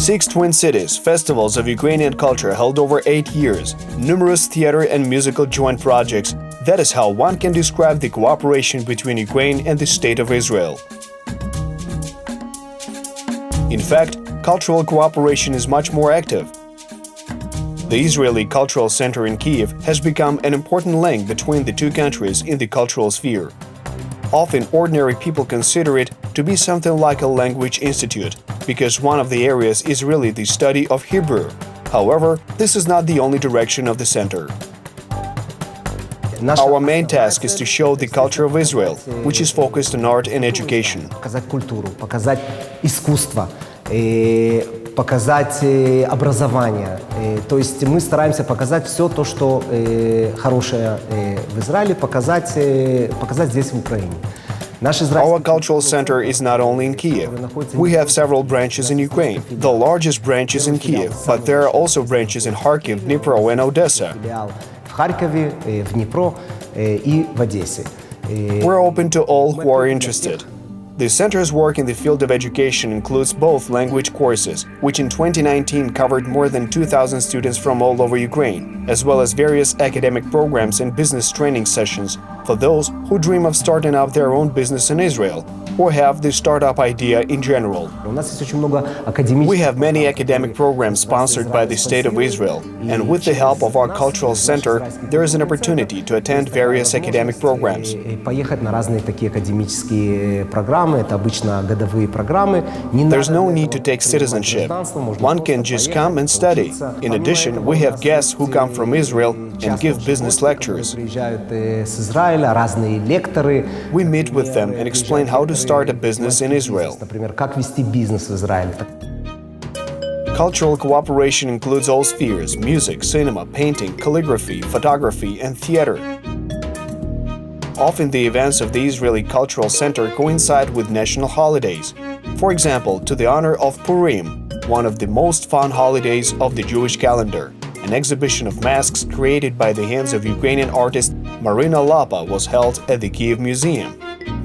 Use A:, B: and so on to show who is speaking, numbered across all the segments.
A: 6 twin cities, festivals of Ukrainian culture held over 8 years, numerous theater and musical joint projects. That is how one can describe the cooperation between Ukraine and the State of Israel. In fact, cultural cooperation is much more active. The Israeli Cultural Center in Kyiv has become an important link between the two countries in the cultural sphere. Often, ordinary people consider it to be something like a language institute, because one of the areas is really the study of Hebrew. However, this is not the only direction of the center. Our main task is to show the culture of Israel, which is focused on art and education.
B: Показать культуру, показать искусство, показать образование. То есть мы стараемся показать все то, что хорошее в Израиле, показать здесь в Украине.
A: Our cultural center is not only in Kyiv. We have several branches in Ukraine. The largest branch is in Kyiv, but there are also branches in Kharkiv, Dnipro, and Odessa.
B: В Харькове, в Днепро и в Одессе.
A: We're open to all who are interested. The center's work in the field of education includes both language courses, which in 2019 covered more than 2,000 students from all over Ukraine, as well as various academic programs and business training sessions for those who dream of starting up their own business in Israel or have the startup idea in general. We have many academic programs sponsored by the State of Israel, and with the help of our cultural center, there is an opportunity to attend various academic programs. There's no need to take citizenship. One can just come and study. In addition, we have guests who come from Israel and give business lectures. We meet with them and explain how to start a business in Israel. Cultural cooperation includes all spheres: music, cinema, painting, calligraphy, photography, and theater. Often the events of the Israeli Cultural Center coincide with national holidays. For example, to the honor of Purim, one of the most fun holidays of the Jewish calendar, an exhibition of masks created by the hands of Ukrainian artist Marina Lapa was held at the Kyiv Museum.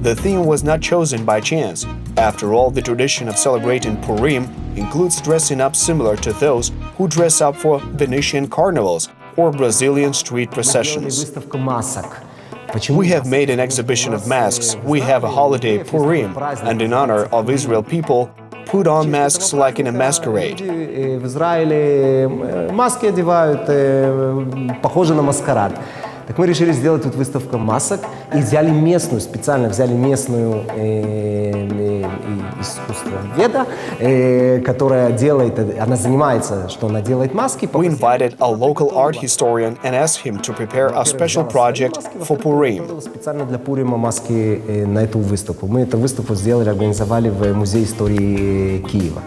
A: The theme was not chosen by chance. After all, the tradition of celebrating Purim includes dressing up similar to those who dress up for Venetian carnivals or Brazilian street processions. We have made an exhibition of masks. We have a holiday Purim, and in honor of Israel people, put on masks like in a masquerade.
B: В Израиле маски одевают, похоже на маскарад. Так мы решили сделать тут выставку масок и взяли местную, специально взяли местную искусствоведа, которая делает, она занимается, что она делает маски.
A: We invited a local art historian and asked him to prepare a special project for Purim.
B: Специально для Пурима маски на эту выставку. Мы эту выставку сделали, организовали в Музее истории Киева.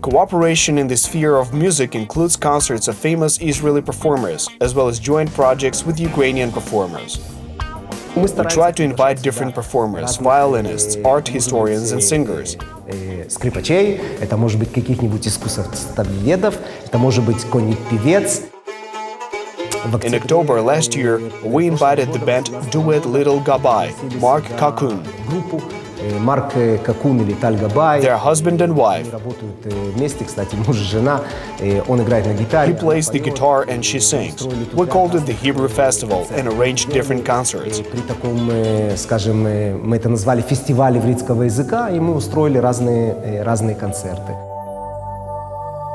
A: Cooperation in the sphere of music includes concerts of famous Israeli performers, as well as joint projects with Ukrainian performers. We try to invite different performers, violinists, art historians and singers.
B: Скрипачей, это может быть каких-нибудь искусствоведов, это может быть какой-нибудь певец.
A: In October last year, we invited the band Duet Little Gabai, Mark Kakun,
B: Марк Какун или Таль Габай.
A: Their husband and wife.
B: Работают вместе, кстати, муж и жена. Он играет на гитаре.
A: He plays the guitar and she sings. We called it the Hebrew Festival and arranged different concerts.
B: При таком, скажем, мы это назвали фестиваль ивритского языка, и мы устроили разные концерты.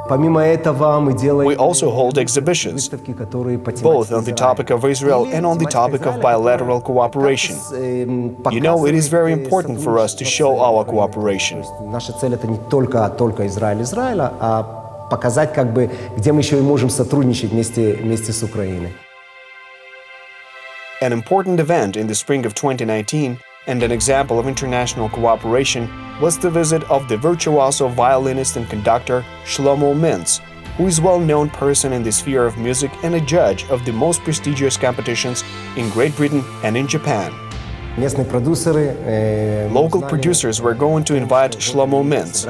B: Помимо этого мы делаем
A: We also hold exhibitions,
B: выставки, которые по
A: both on the topic of Israel and on the topic of bilateral cooperation. You know, it is very important for us to show our cooperation.
B: Наша цель это не только Израиль, а показать, как бы, где мы еще и можем сотрудничать вместе с Украиной.
A: An important event in the spring of 2019 and an example of international cooperation was the visit of the virtuoso violinist and conductor Shlomo Mintz, who is a well-known person in the sphere of music and a judge of the most prestigious competitions in Great Britain and in Japan. Local producers were going to invite Shlomo Mintz.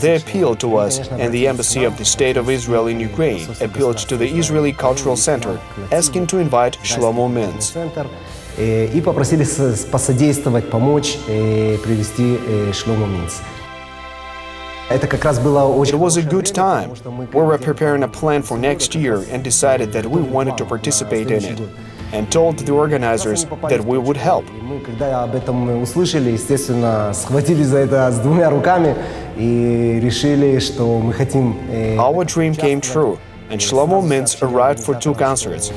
A: They appealed to us, and the Embassy of the State of Israel in Ukraine appealed to the Israeli Cultural Center, asking to invite Shlomo Mintz.
B: И попросили посодействовать, помочь привести Шломо Минц. Это как раз было очень
A: It was a
B: хорошее
A: good
B: время,
A: time.
B: потому что мы
A: We were preparing a plan for next year and decided that we wanted to participate in it, and told the organizers that we would help.
B: И мы, когда об этом услышали, естественно, схватились за это с двумя руками и решили, что мы хотим...
A: Our dream came true, and Shlomo Mintz arrived for 2 concerts.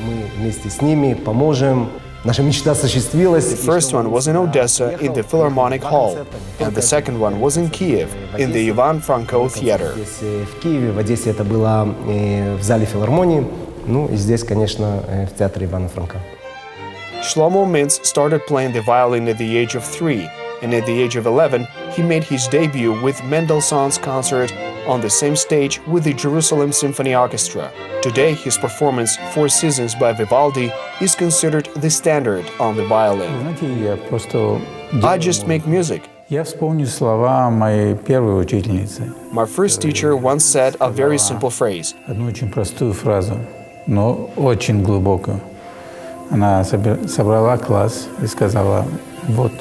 B: Мы вместе с ними поможем. Наша мечта осуществилась.
A: The first one was in Odessa in the Philharmonic Hall, and the second one was in Kiev in the Ivan Franko Theater.
B: Здесь в Киеве, в Одессе это было в зале филармонии, ну и здесь, конечно, в театре Ивана Франка.
A: Shlomo Mintz started playing the violin at the age of 3, and at the age of 11, he made his debut with Mendelssohn's concert on the same stage with the Jerusalem Symphony Orchestra. Today, his performance, 4 Seasons by Vivaldi, is considered the standard on the violin. I just make music.
C: Я вспомню слова моей первой учительницы.
A: My first teacher once said a very simple phrase.
C: Одну очень простую фразу, но очень глубокую. Она собрала класс и сказала: вот.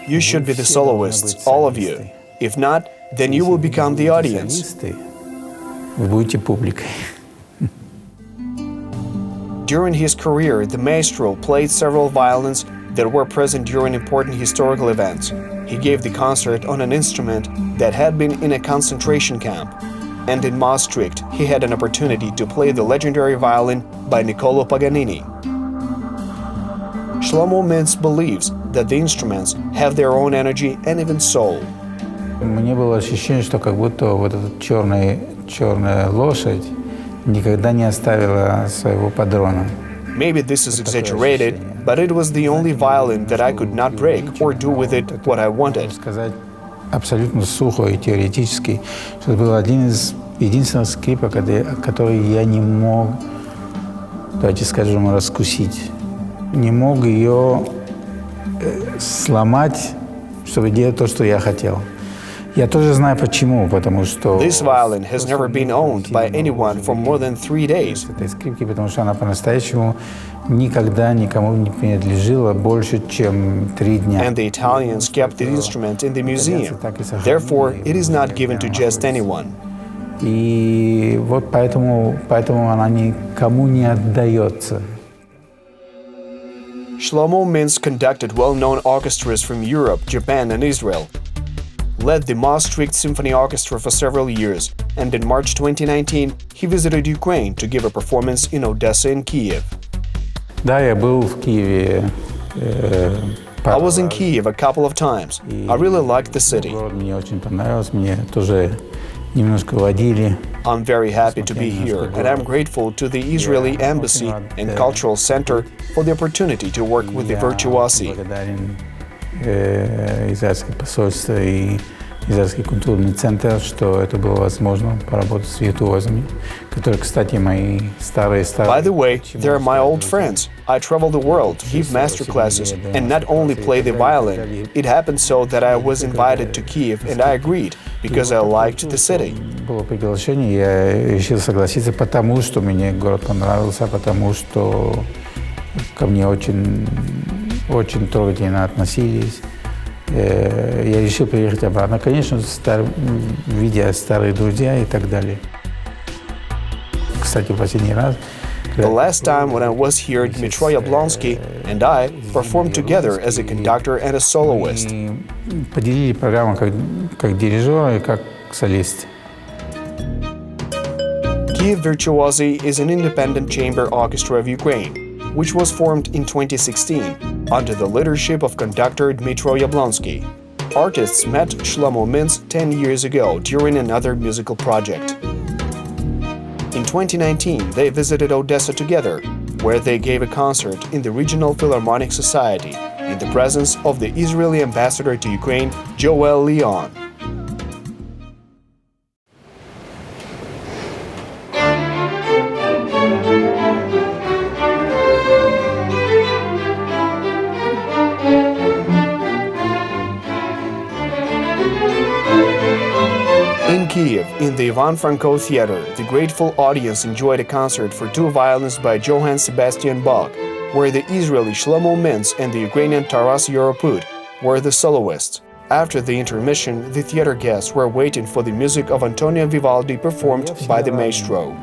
A: You should be the soloists, all of you. If not, then you will become the audience.
C: Вы будете публикой.
A: During his career, the maestro played several violins that were present during important historical events. He gave the concert on an instrument that had been in a concentration camp. And in Maastricht, he had an opportunity to play the legendary violin by Niccolò Paganini. Shlomo Mintz believes that the instruments have their own energy and even soul.
C: Мне было ощущение, что как будто вот эта черная лошадь никогда не оставила своего падрона.
A: Maybe this is exaggerated, but it was the only violin that I could not break or do with it what I wanted.
C: Сказать абсолютно сухо и теоретически, что это был один из единственных скрипок, который я не мог, давайте скажем, раскусить. Не мог ее сломать, чтобы делать то, что я хотел. Я тоже знаю почему, потому что...
A: This violin has never been owned by anyone for more than 3 days.
C: Этой скрипки, потому что она по-настоящему никогда никому не принадлежала больше, чем 3 дня.
A: And the Italians kept the instrument in the museum. Therefore, it is not given to just anyone.
C: И вот поэтому она никому не отдается.
A: Shlomo Mintz conducted well-known orchestras from Europe, Japan, and Israel. Led the Maastricht Symphony Orchestra for several years, and in March 2019 he visited Ukraine to give a performance in Odessa and Kiev.
C: Да, я был в Киеве.
A: I was in Kiev a couple of times. I really liked the city.
C: Город мне очень понравился, мне тоже немножко водили.
A: I'm very happy to be here, and I'm grateful to the Israeli Embassy and Cultural Center for the opportunity to work with the virtuosi.
C: Благодарен израильское посольство и израильский культурный центр, что это было возможно поработать с виртуозами, которые, кстати, мои старые.
A: By the way, they're my old friends. I travel the world, give master classes, and not only play the violin. It happened so that I was invited to Kiev, and I agreed, because I liked the city.
C: Было приглашение, я решил согласиться, потому что мне город понравился, потому что ко мне очень трогательно относились. Я решил приехать обратно. Конечно, видя старые друзья и так далее. Кстати, в последний раз...
A: The last time when I was here, Dmitro Yablonsky and I performed together as a conductor and a soloist.
C: Поделили программу как дирижер и как солист.
A: Kiev Virtuosi is an independent chamber orchestra of Ukraine, which was formed in 2016 under the leadership of conductor Dmitro Yablonsky. Artists met Shlomo Mintz 10 years ago during another musical project. In 2019, they visited Odessa together, where they gave a concert in the Regional Philharmonic Society in the presence of the Israeli ambassador to Ukraine, Joel Leon. In Kiev, in the Ivan Franko Theater, the grateful audience enjoyed a concert for 2 violins by Johann Sebastian Bach, where the Israeli Shlomo Mintz and the Ukrainian Taras Yoroput were the soloists. After the intermission, the theater guests were waiting for the music of Antonio Vivaldi performed by the maestro.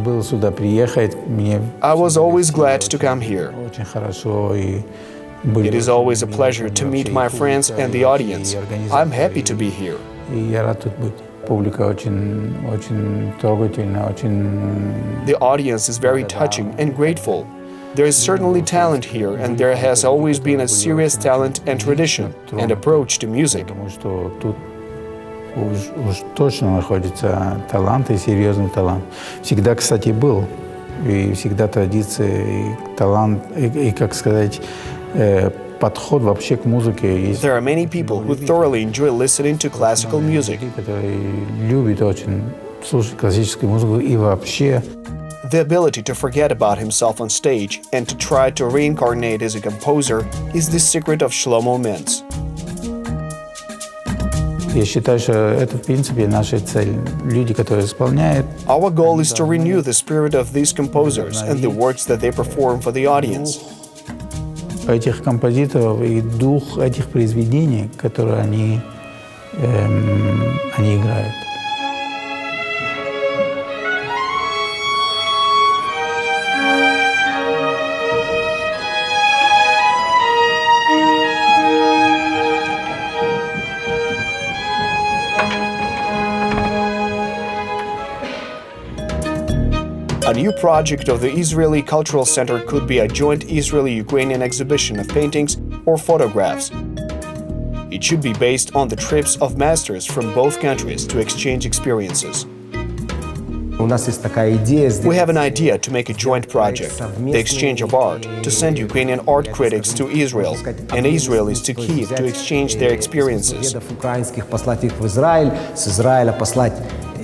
C: Был сюда приехать, мне
A: I was always glad to come here.
C: очень хорошо и
A: It is always a pleasure to meet my friends and the audience. I'm happy to be here.
C: И я рад тут быть. Публика очень трогательна, очень...
A: The audience is very touching and grateful. There is certainly talent here, and there has always been a serious talent and tradition and approach to music.
C: Потому что тут уж точно находится талант и серьезный талант. Всегда, кстати, был. И всегда традиции, и талант, и как сказать, подход вообще к музыке есть.
A: There are many people who thoroughly enjoy listening to classical music.
C: Которые любят очень слушать классическую музыку и вообще.
A: The ability to forget about himself on stage and to try to reincarnate as a composer is the secret of Shlomo Mintz.
C: Я считаю, что это, в принципе, наша цель. Люди, которые исполняют.
A: Our goal is to renew the spirit of these composers and the works that they perform for the audience.
C: Этих композиторов и дух этих произведений, которые они играют.
A: A new project of the Israeli Cultural Center could be a joint Israeli-Ukrainian exhibition of paintings or photographs. It should be based on the trips of masters from both countries to exchange experiences. We have an idea to make a joint project, the exchange of art, to send Ukrainian art critics to Israel and Israelis to Kyiv to exchange their experiences.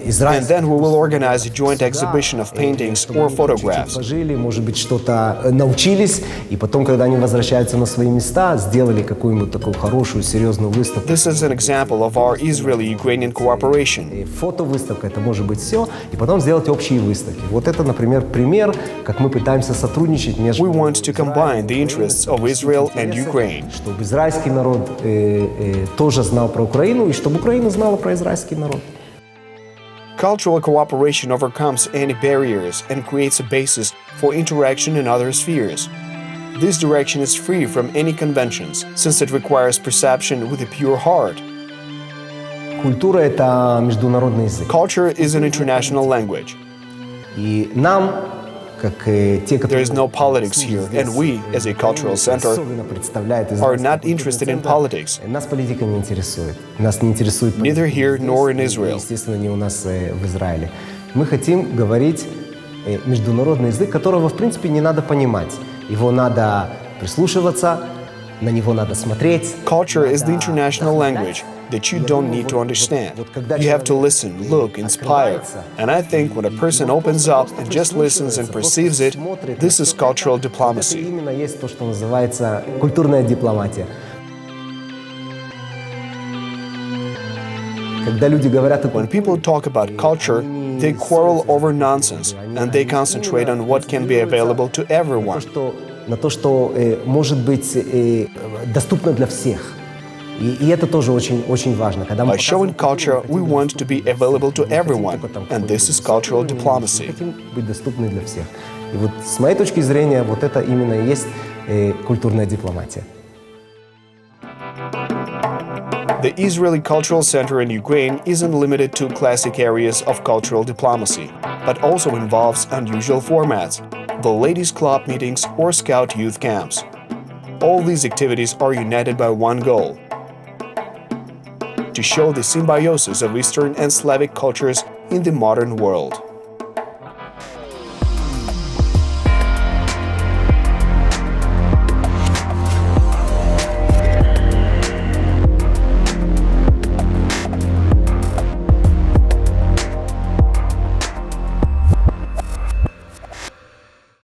A: And then we will organize a joint exhibition of paintings or photographs.
B: Может быть, что-то научились, и потом, когда они возвращаются на свои места, сделали какую-нибудь такую хорошую, серьезную выставку.
A: This is an example of our Israeli-Ukrainian cooperation.
B: Фотовыставка — это может быть все, и потом сделать общие выставки. Вот это, например, пример, как мы пытаемся сотрудничать между...
A: We want to combine the interests of Israel and Ukraine.
B: Чтобы израильский народ тоже знал про Украину, и чтобы Украина знала про израильский народ.
A: Cultural cooperation overcomes any barriers and creates a basis for interaction in other spheres. This direction is free from any conventions, since it requires perception with a pure heart.
B: Культура — это международный язык.
A: Culture is an international language.
B: И нам, как те,
A: There is no politics here, and we, as a cultural center, are not interested in politics.
B: Нас политика не интересует. Нас не интересует политика.
A: Neither here nor in Israel.
B: Естественно, не у нас в Израиле. Мы хотим говорить международный язык, которого, в принципе, не надо понимать. Его надо прислушиваться, на него надо смотреть.
A: Culture is the international language that you don't need to understand. You have to listen, look, inspire. And I think when a person opens up and just listens and perceives it, this is cultural diplomacy.
B: Именно есть то, что называется культурная дипломатия. Когда люди говорят...
A: When people talk about culture, they quarrel over nonsense, and they concentrate on what can be available to everyone.
B: На то, что может быть доступно для всех. И это тоже очень важно.
A: By showing culture, we want to be available to everyone, and this is cultural diplomacy.
B: Хотим быть доступны для всех. И вот с моей точки зрения, вот это именно и есть культурная дипломатия.
A: The Israeli Cultural Center in Ukraine isn't limited to classic areas of cultural diplomacy, but also involves unusual formats, the ladies' club meetings or scout youth camps. All these activities are united by one goal: to show the symbiosis of Eastern and Slavic cultures in the modern world.